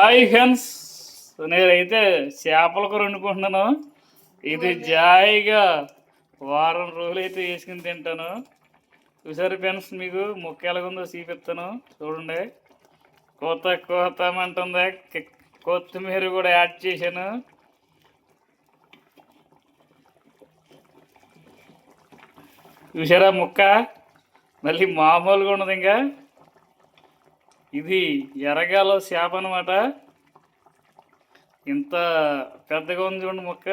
Hi friends, నేనైతే చేపల కూర వండుకుంటున్నాను. ఇది జాయిగా వారం రోజులైతే వేసుకుని తింటాను. చూసారు ఫ్రెండ్స్, మీకు ముక్క ఎలాగుందో చూపిస్తాను చూడండి. కోతమంటుందా, కొత్తిమీర కూడా యాడ్ చేశాను. చూసారా ముక్క మళ్ళీ మామూలుగా ఉండదు. ఇంకా ఇది ఎర్రగాల చేప అనమాట. ఇంత పెద్దగా ఉంది చూడండి ముక్క.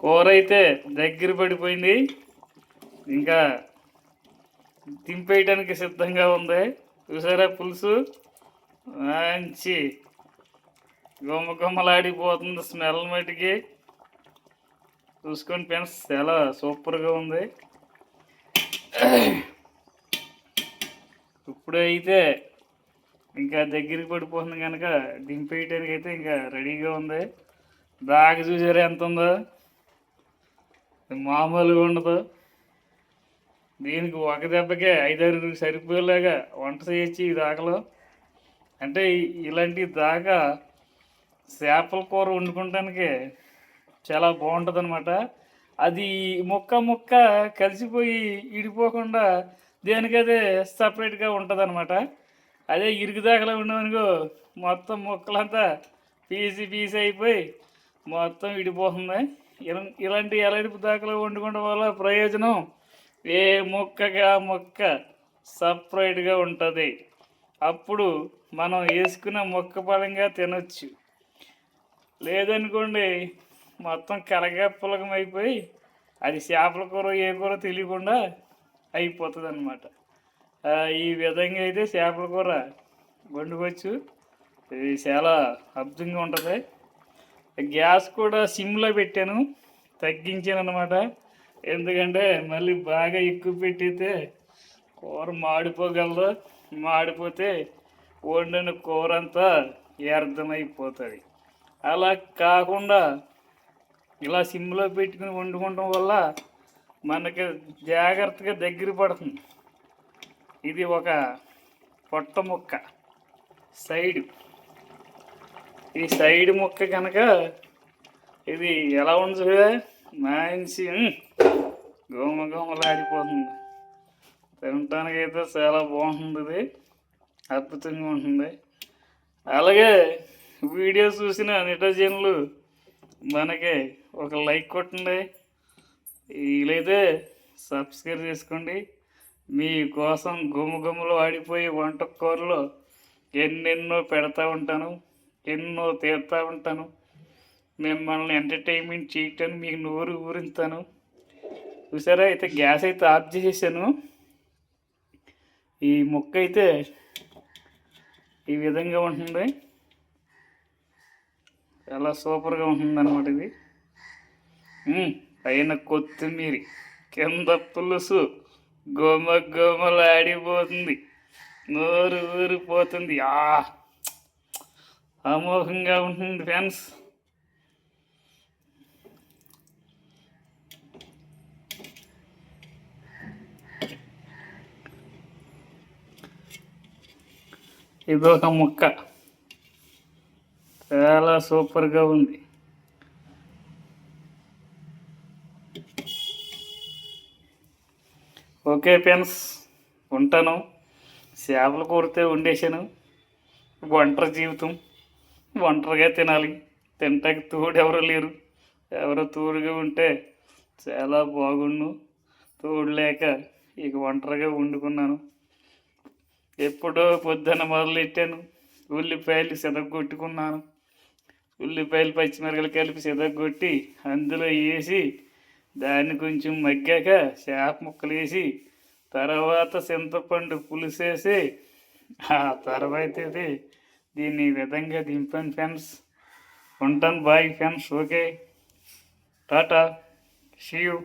కూర అయితే దగ్గర పడిపోయింది, ఇంకా దింపేయడానికి సిద్ధంగా ఉంది. చూసారా పులుసు మంచి గుమ్మలాడిపోతుంది స్మెల్ మటుకి. చూసుకోండి ఫ్రెండ్స్, చాలా సూపర్గా ఉంది. ఇప్పుడైతే ఇంకా దగ్గరికి పడిపోతుంది కనుక దింపేయటానికి అయితే ఇంకా రెడీగా ఉంది. దాకా చూసారా ఎంత ఉందో, మామూలుగా ఉండదు. దీనికి ఒక దెబ్బకే 5-6 సరిపోయేలాగా వంట చేయొచ్చు ఈ దాకలో. అంటే ఇలాంటి దాకా చేపల కూర వండుకోవటానికి చాలా బాగుంటుంది అనమాట. అది ముక్క కలిసిపోయి ఇడిపోకుండా దేనికదే సపరేట్గా ఉంటుంది అనమాట. అదే ఇరుకు దాకలో ఉండవనుకో మొత్తం ముక్కలంతా పీసి అయిపోయి మొత్తం ఇడిపోతుంది. ఇలాంటి ఎలడిపు దాకలో వండుకోవడం వల్ల ప్రయోజనం, ఏ ముక్కగా ముక్క సపరేట్గా ఉంటుంది. అప్పుడు మనం వేసుకున్న ముక్క పరంగా తినొచ్చు. లేదనుకోండి మొత్తం కరగపులకం అయిపోయి అది చేపల కూర ఏ కూర తెలియకుండా అయిపోతుంది అనమాట. ఈ విధంగా అయితే చేపల కూర వండుకోవచ్చు. ఇది చాలా అద్భుతంగా ఉంటుంది. గ్యాస్ కూడా సిమ్లో పెట్టాను, తగ్గించాను అనమాట. ఎందుకంటే మళ్ళీ బాగా ఎక్కువ పెట్టితే కూర మాడిపోగలదు. మాడిపోతే వండిన కూర అంతా వ్యర్థమైపోతుంది. అలా కాకుండా ఇలా సిమ్లో పెట్టుకుని వండుకోవడం వల్ల మనకి జాగ్రత్తగా దగ్గర పడుతుంది. ఇది ఒక పొట్ట ముక్క సైడు, ఈ సైడ్ ముక్క కనుక ఇది ఎలా ఉంటుంది, మంచి గుమలాడిపోతుంది. తినటానికి అయితే చాలా బాగుంటుంది, అద్భుతంగా ఉంటుంది. అలాగే వీడియో చూసిన నెటిజన్లు మనకి ఒక లైక్ కొట్టండి, వీలైతే సబ్స్క్రైబ్ చేసుకోండి. మీకోసం గుమ్మలు ఆడిపోయి వంట కూరలు ఎన్నెన్నో పెడతా ఉంటాను, ఎన్నో తీరుతూ ఉంటాను. మిమ్మల్ని ఎంటర్టైన్మెంట్ చేయటానికి మీకు నోరు ఊరింతాను. చూసారా, అయితే గ్యాస్ అయితే ఆఫ్ చేసేసాను. ఈ ముక్క అయితే ఈ విధంగా ఉంటుంది, చాలా సూపర్గా ఉంటుంది అన్నమాట. ఇది పైన కొత్తిమీర, కింద పులుసు ఆడిపోతుంది, నోరు ఊరిపోతుంది. అమోఘంగా ఉంటుంది ఫ్రెండ్స్. ఇదొక ముక్క చాలా సూపర్గా ఉంది. ఓకే ఫ్రెండ్స్, ఉంటాను. చేపల కూరతే వండేసాను. ఒంటరి జీవితం, ఒంటరిగా తినాలి. తింటానికి తోడు ఎవరు లేరు. ఎవరో తోడుగా ఉంటే చాలా బాగుండు. తోడు లేక ఇక ఒంటరిగా వండుకున్నాను. ఎప్పుడో పొద్దున్న మొదలెట్టాను. ఉల్లిపాయలు సిదగొట్టుకున్నాను. ఉల్లిపాయలు పచ్చిమిరపకాయలు కలిపి సిదగొట్టి అందులో వేసి దాన్ని కొంచెం మగ్గాక చేప ముక్కలు వేసి తర్వాత చింతపండు పులుసేసి ఆ తర్వాత దీన్ని ఈ విధంగా దింపాను ఫ్రెండ్స్. ఉంటాను, bye friends. Okay, tata, see you.